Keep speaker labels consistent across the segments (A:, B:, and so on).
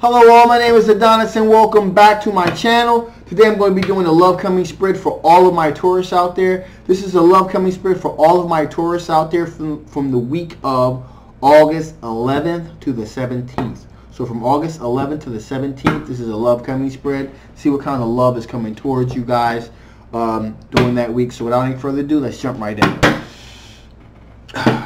A: Hello all, my name is Adonis and welcome back to my channel. Today I'm going to be doing a love coming spread for all of my Taurus out there. This is a love coming spread for all of my Taurus out there from the week of August 11th to the 17th. So from August 11th to the 17th, this is a love coming spread. See what kind of love is coming towards you guys during that week. So without any further ado, let's jump right in.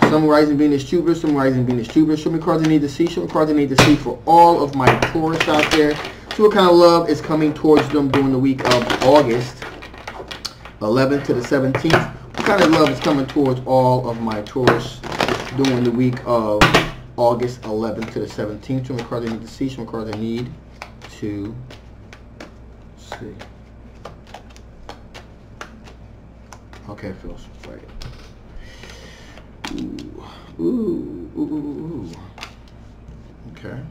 A: Sun, Rising, Venus, Jupiter, Sun, Rising, Venus, Jupiter. Show me cards I need to see. Show me cards I need to see for all of my Taurus out there. See what kind of love is coming towards them during the week of August 11th to the 17th. What kind of love is coming towards all of my Taurus during the week of August 11th to the 17th. Show me cards I need to see. Show me cards I need to see. Okay, it feels right. Ooh. Okay.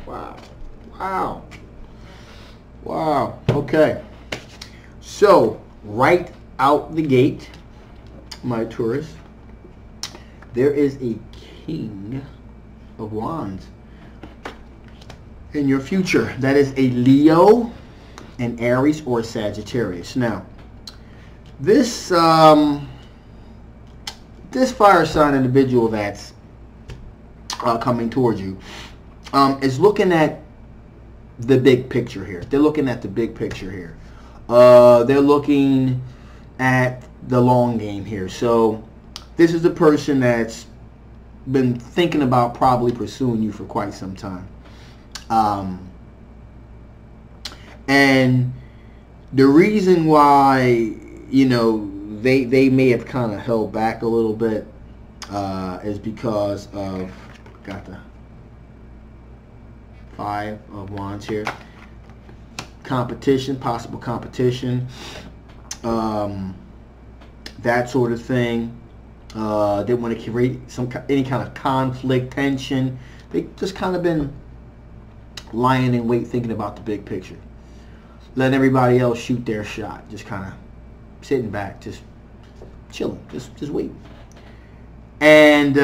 A: Wow. Okay. So, right out the gate, my Taurus, there is a King of Wands in your future. That is a Leo, an Aries, or a Sagittarius. Now, this this fire sign individual that's coming towards you is looking at the big picture here. They're looking at the big picture here. They're looking at the long game here. So this is the person that's been thinking about probably pursuing you for quite some time. And the reason why, you know, they may have kind of held back a little bit is because of, got the Five of Wands here, competition, possible competition, that sort of thing. They want to create any kind of conflict, tension. They just kind of been lying in wait, thinking about the big picture, letting everybody else shoot their shot, just kind of sitting back, just chilling, just waiting. And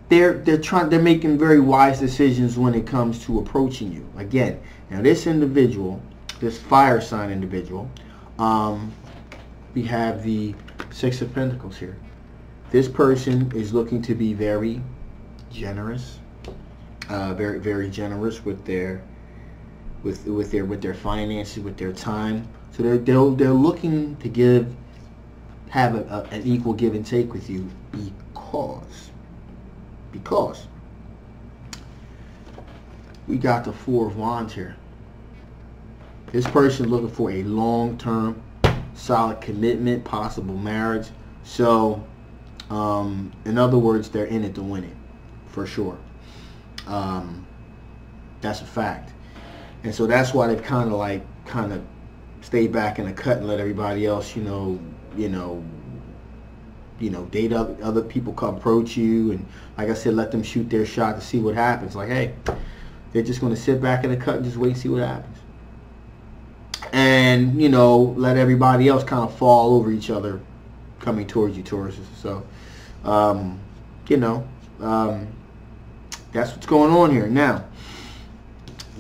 A: they're making very wise decisions when it comes to approaching you. Again, now this individual, this fire sign individual, we have the Six of Pentacles here. This person is looking to be very generous, very generous with their finances, with their time. So they're looking to have an equal give and take with you because we got the Four of Wands here. This person looking for a long-term, solid commitment, possible marriage. So, in other words, they're in it to win it, for sure. That's a fact. And so that's why they've kind of stayed back in the cut and let everybody else, date other people come approach you, and like I said, let them shoot their shot to see what happens. Like, hey, they're just going to sit back in the cut and just wait and see what happens. And, let everybody else kind of fall over each other coming towards you, Taurus. So, that's what's going on here. Now,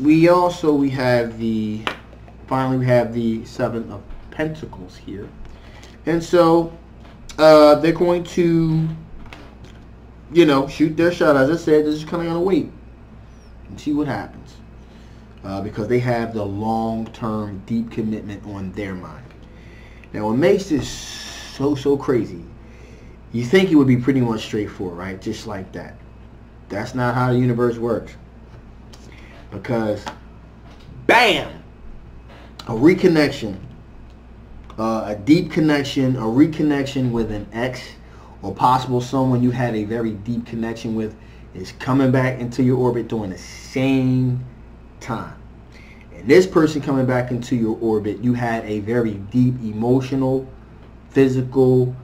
A: we have the Seven of Pentacles here. And so, they're going to, shoot their shot. As I said, they're just kind of going to wait and see what happens. Because they have the long-term, deep commitment on their mind. Now, what makes this so crazy, you think it would be pretty much straightforward, right? Just like that. That's not how the universe works. Because, bam! A reconnection. A deep connection, a reconnection with an ex or possible someone you had a very deep connection with is coming back into your orbit during the same time. And this person coming back into your orbit, you had a very deep emotional, physical,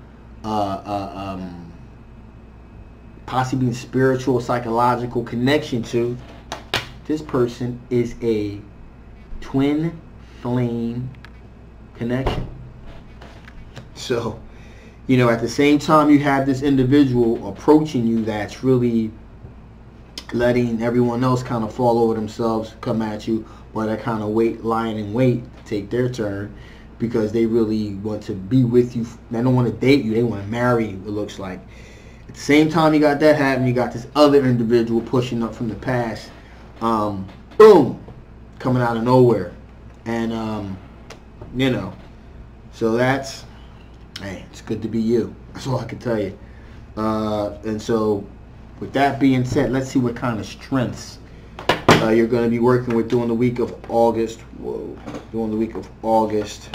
A: possibly spiritual, psychological connection to. This person is a twin flame connection. So, you know, at the same time you have this individual approaching you that's really letting everyone else kind of fall over themselves, come at you, or that kind of lying in wait to take their turn because they really want to be with you. They don't want to date you. They want to marry you, it looks like. At the same time you got that happening, you got this other individual pushing up from the past. Boom, coming out of nowhere. And, you know, so that's, hey, it's good to be you. That's all I can tell you. And so, with that being said, let's see what kind of strengths you're going to be working with during the week of August. During the week of August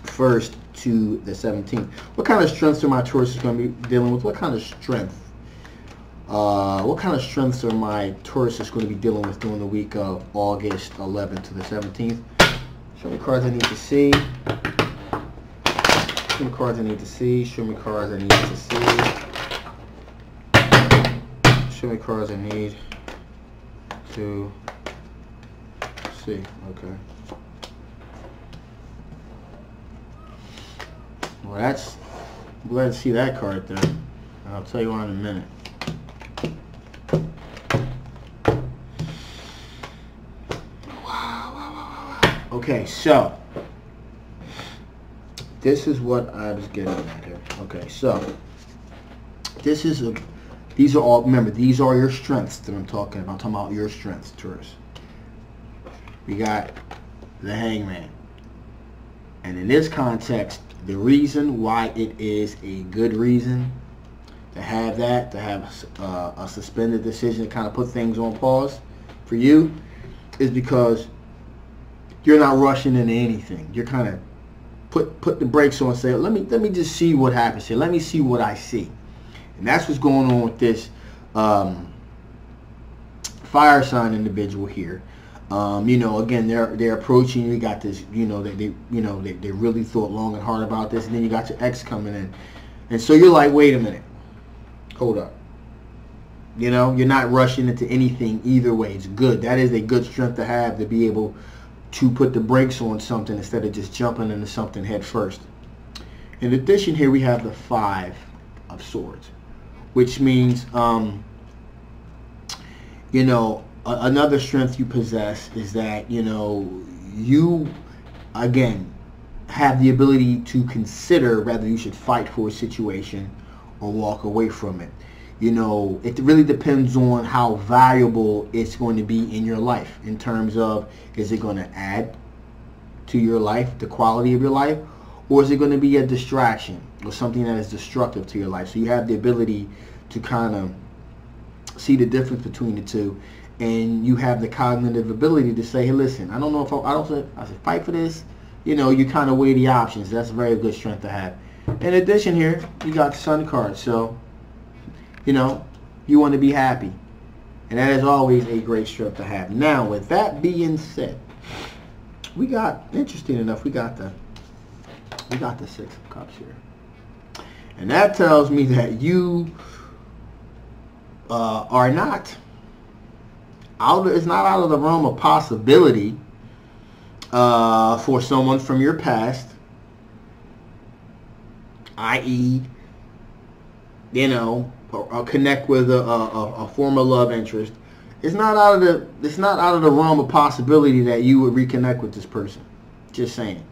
A: 1st to the 17th. What kind of strengths are my Taurus going to be dealing with? What kind of strengths are my Taurus going to be dealing with during the week of August 11th to the 17th? Show me cards I need to see. Show me cards I need to see. Show me cards I need to see. Show me cards I need to see. Okay. Well, that's, I'm glad to see that card there. I'll tell you why in a minute. Wow. Okay, so this is what I was getting at here. Okay, so these are all, remember, these are your strengths that I'm talking about. I'm talking about your strengths, Taurus. We got the Hangman. And in this context, the reason why it is a good reason to have that, to have a suspended decision to kind of put things on pause for you, is because you're not rushing into anything. You're kind of put the brakes on and say, let me just see what happens here. Let me see what I see. And that's what's going on with this fire sign individual here. You know, again, they're approaching you. You got this, you know, they really thought long and hard about this, and then you got your ex coming in, and so you're like, wait a minute, hold up. You know, you're not rushing into anything either way. It's good. That is a good strength to have, to be able to put the brakes on something instead of just jumping into something head first. In addition, here we have the Five of Swords, which means, you know, another strength you possess is that, you know, you, again, have the ability to consider whether you should fight for a situation or walk away from it. You know, it really depends on how valuable it's going to be in your life, in terms of, is it going to add to your life, the quality of your life, or is it going to be a distraction or something that is destructive to your life? So you have the ability to kind of see the difference between the two, and you have the cognitive ability to say, hey, listen, I don't know if I should fight for this. You know, you kind of weigh the options. That's a very good strength to have. In addition, here you got the Sun card, so you know, you want to be happy, and that is always a great strength to have. Now, with that being said, we got, interesting enough, we got the Six of Cups here, and that tells me that you are not out. It's not out of the realm of possibility for someone from your past, i.e., you know, or connect with a former love interest. It's not out of the realm of possibility that you would reconnect with this person. Just saying.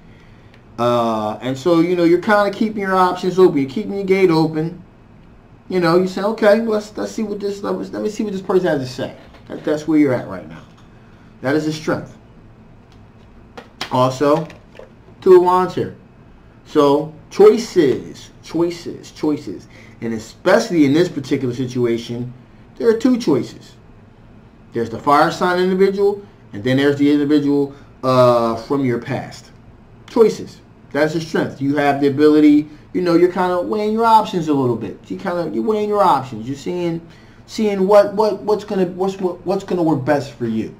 A: And so, you know, you're kind of keeping your options open. You're keeping your gate open. You know, you say, okay, let's see what this, let me see what this person has to say. That's where you're at right now. That is a strength. Also, Two of Wands here. So choices. And especially in this particular situation, there are two choices. There's the fire sign individual, and then there's the individual from your past. Choices. That's a strength. You have the ability, you know, you're kind of weighing your options a little bit. You're weighing your options. You're seeing what's gonna work best for you.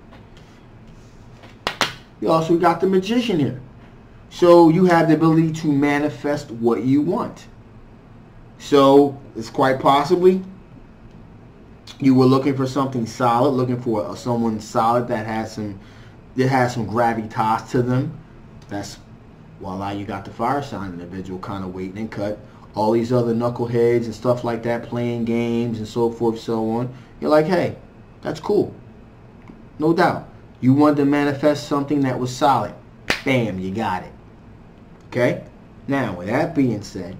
A: You also got the Magician here. So you have the ability to manifest what you want. So it's quite possibly you were looking for something solid, looking for someone solid that has some gravitas to them, That's voila, you got the fire sign individual kind of waiting and cut. All these other knuckleheads and stuff like that playing games and so forth, so on. You're like, hey, that's cool. No doubt. You wanted to manifest something that was solid. Bam, you got it. Okay? Now, with that being said,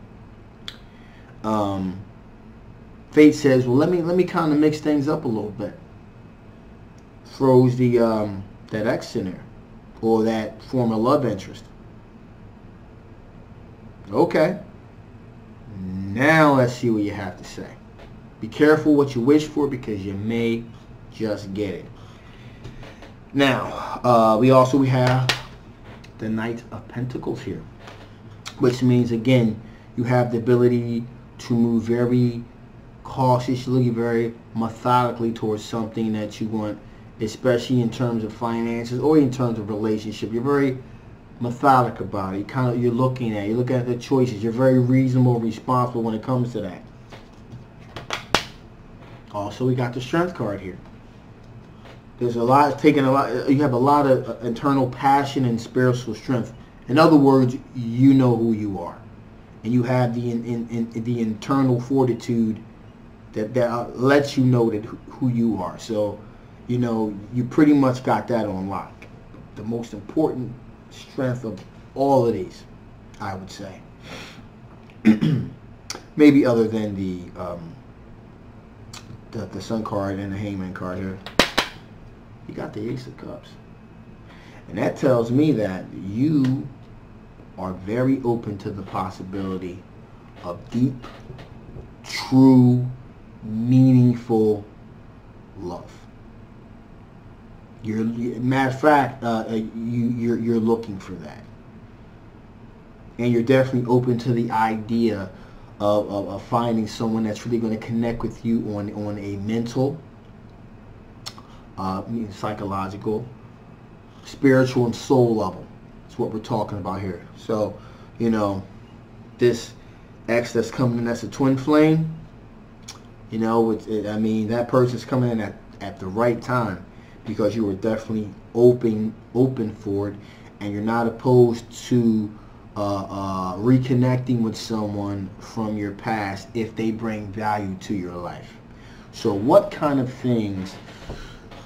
A: Fate says, well, let me kind of mix things up a little bit. Throws the that ex in there, or that former love interest. Okay. Now let's see what you have to say. Be careful what you wish for, because you may just get it. Now, we have the Knight of Pentacles here, which means, again, you have the ability to move very cautiously, very methodically towards something that you want, especially in terms of finances or in terms of relationship. You're very methodic about it. You're looking at the choices. You're very reasonable, responsible when it comes to that. Also, we got the Strength card here. There's a lot, you have a lot of internal passion and spiritual strength. In other words, you know who you are, and you have the internal fortitude that lets you know that who you are. So, you know, you pretty much got that on lock. The most important strength of all of these, I would say. Maybe other than the Sun card and the Hangman card here. You got the Ace of Cups. And that tells me that you are very open to the possibility of deep, true, meaningful love. Matter of fact, you're looking for that. And you're definitely open to the idea of finding someone that's really going to connect with you on a mental, psychological, spiritual, and soul level. That's what we're talking about here. So, you know, this ex that's coming in, that's a twin flame, you know, I mean, that person's coming in at the right time, because you were definitely open for it, and you're not opposed to reconnecting with someone from your past if they bring value to your life. So what kind of things,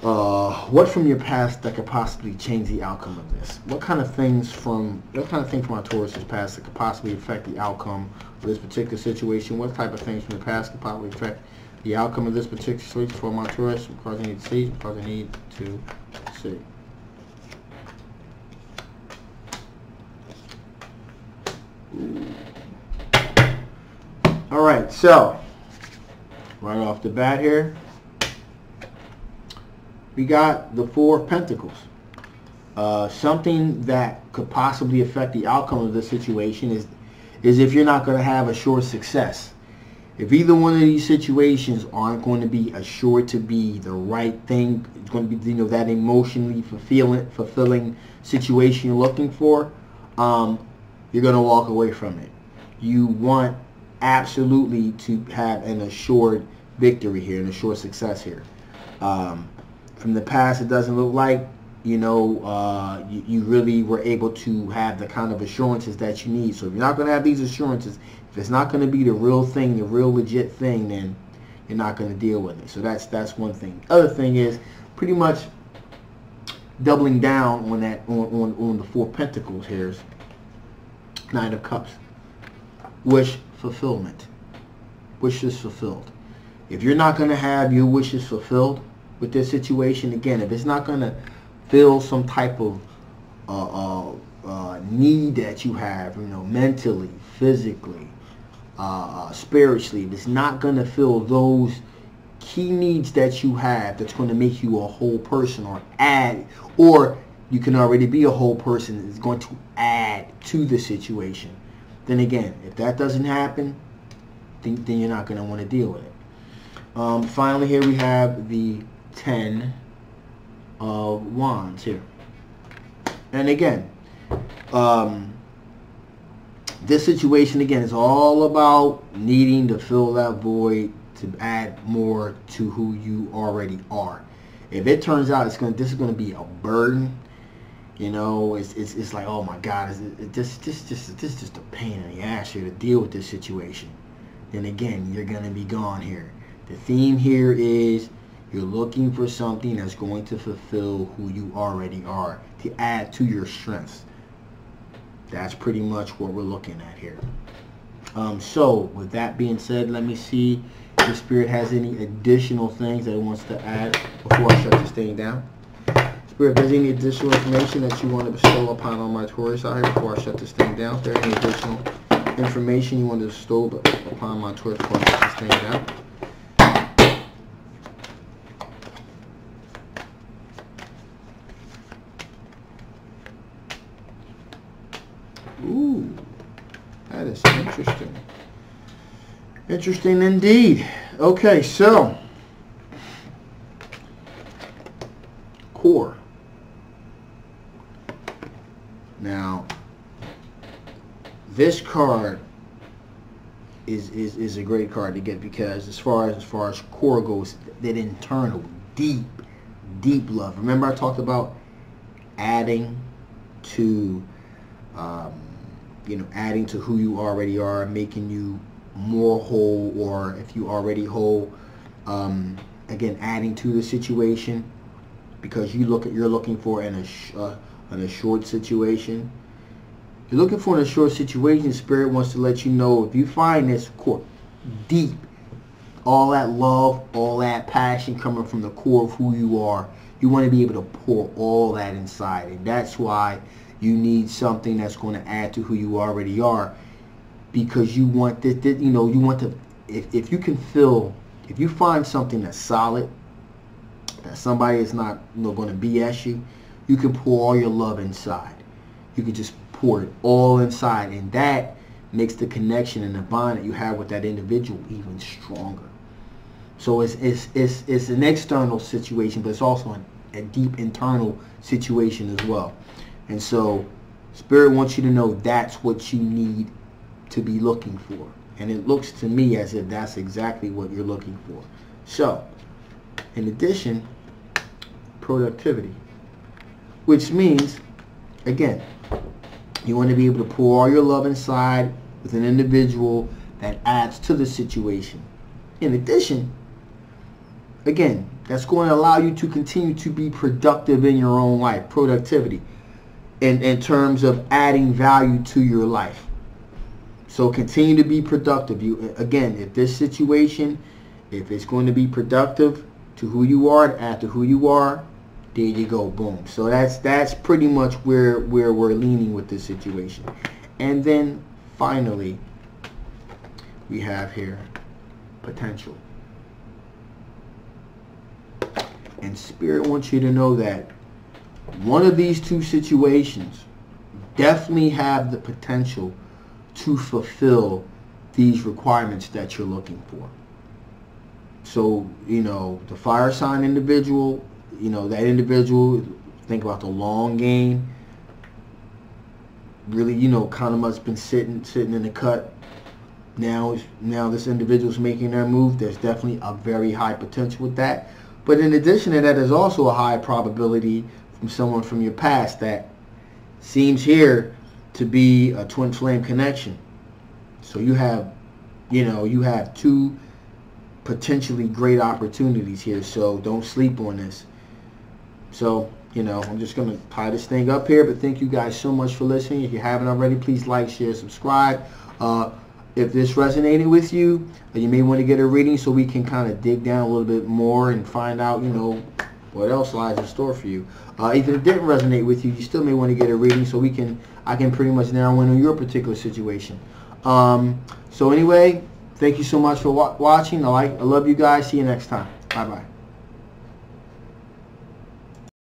A: what from your past that could possibly change the outcome of this? What kind of things from our Taurus's past that could possibly affect the outcome of this particular situation? What type of things from the past could possibly affect the outcome of this particular situation for my Taurus? Because I need to see. Because I need to see. All right, so right off the bat here, we got the Four of Pentacles. Something that could possibly affect the outcome of this situation is if you're not going to have assured success. If either one of these situations aren't going to be assured to be the right thing, it's going to be, you know, that emotionally fulfilling situation you're looking for, you're going to walk away from it. You want absolutely to have an assured victory here, an assured success here. From the past, it doesn't look like, you know, you really were able to have the kind of assurances that you need. So if you're not going to have these assurances, if it's not going to be the real thing, the real legit thing, then you're not going to deal with it. So that's one thing. Other thing is pretty much doubling down on that on the Four Pentacles here. Knight of Cups. Wish fulfillment. Wishes fulfilled. If you're not going to have your wishes fulfilled with this situation, again, if it's not going to fill some type of need that you have, you know, mentally, physically, spiritually, if it's not going to fill those key needs that you have, that's going to make you a whole person, or you can already be a whole person, is going to add to the situation, then again, if that doesn't happen, then you're not going to want to deal with it. Finally, here we have the 10 of Wands here. And again, this situation, again, is all about needing to fill that void, to add more to who you already are. If it turns out this is going to be a burden, You know, it's like, oh my God, this just a pain in the ass here to deal with this situation. Then again, you're gonna be gone here. The theme here is you're looking for something that's going to fulfill who you already are, to add to your strengths. That's pretty much what we're looking at here. So with that being said, let me see if the Spirit has any additional things that it wants to add before I shut this thing down. Spirit, if there's any additional information that you want to bestow upon all my Taurus out here before I shut this thing down, if there's any additional information you want to bestow upon my Taurus before I shut this thing down. Ooh, that is interesting. Interesting indeed. Okay, so core. Now, this card is a great card to get, because as far as core goes, that internal, deep love. Remember I talked about adding to adding to who you already are, making you more whole, or if you already whole, again, adding to the situation, because you're looking for in a short situation. You're looking for in a short situation. Spirit wants to let you know, if you find this core deep, all that love, all that passion coming from the core of who you are, you want to be able to pour all that inside, and that's why you need something that's going to add to who you already are, because you want this, you want to, if you can feel, if you find something that's solid, that somebody is not going to BS you, you can pour all your love inside. You can just pour it all inside, and that makes the connection and the bond that you have with that individual even stronger. So it's an external situation, but it's also a deep internal situation as well. And so Spirit wants you to know that's what you need to be looking for. And it looks to me as if that's exactly what you're looking for. So, in addition, productivity. Which means, again, you want to be able to pour all your love inside with an individual that adds to the situation. In addition, again, that's going to allow you to continue to be productive in your own life. Productivity. In terms of adding value to your life. So continue to be productive. You, again, if this situation, if it's going to be productive to who you are, to add to who you are, there you go, boom. So that's pretty much where we're leaning with this situation. And then finally, we have here potential. And Spirit wants you to know that one of these two situations definitely have the potential to fulfill these requirements that you're looking for. So, the fire sign individual, that individual, think about the long game. Really, kind of must have been sitting in the cut. Now this individual's making their move. There's definitely a very high potential with that. But in addition to that, there's also a high probability from someone from your past that seems here to be a twin flame connection. So you have two potentially great opportunities here. So don't sleep on this. So, I'm just going to tie this thing up here. But thank you guys so much for listening. If you haven't already, please like, share, subscribe. If this resonated with you, you may want to get a reading so we can kind of dig down a little bit more and find out, what else lies in store for you. If it didn't resonate with you, you still may want to get a reading so I can pretty much narrow in on your particular situation. So anyway, thank you so much for watching. I love you guys. See you next time. Bye-bye.